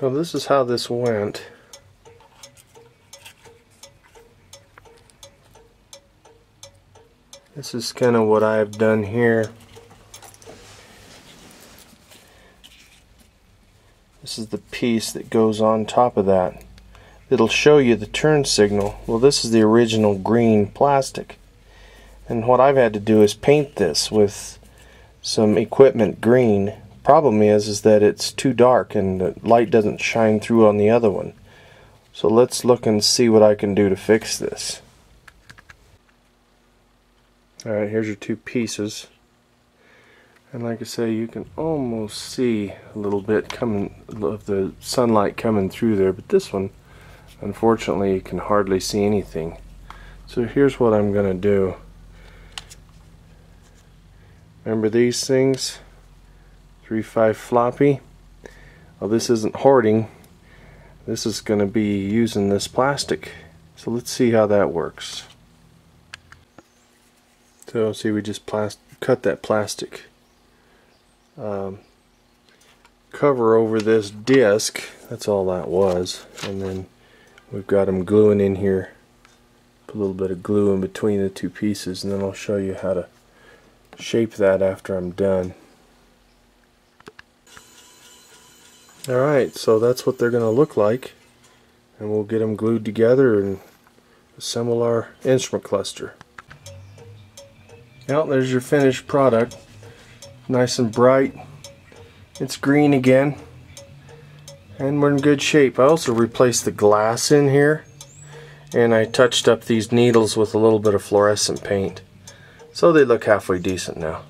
Well, this is how this went. This is kind of what I've done here. This is the piece that goes on top of that. It'll show you the turn signal. Well, this is the original green plastic. And what I've had to do is paint this with some equipment green. Problem is that it's too dark and the light doesn't shine through on the other one. So let's look and see what I can do to fix this. Alright, here's your two pieces. And like I say, you can almost see a little bit of the sunlight coming through there, but this one, unfortunately, you can hardly see anything. So here's what I'm going to do. Remember these things? 3.5 Floppy. Well, this isn't hoarding. This is going to be using this plastic. So let's see how that works. So see, we just cut that plastic cover over this disc. That's all that was. And then we've got them gluing in here. Put a little bit of glue in between the two pieces, and then I'll show you how to shape that after I'm done. Alright, so that's what they're going to look like, and we'll get them glued together and assemble our instrument cluster. Well, there's your finished product. Nice and bright. It's green again, and we're in good shape. I also replaced the glass in here, and I touched up these needles with a little bit of fluorescent paint, so they look halfway decent now.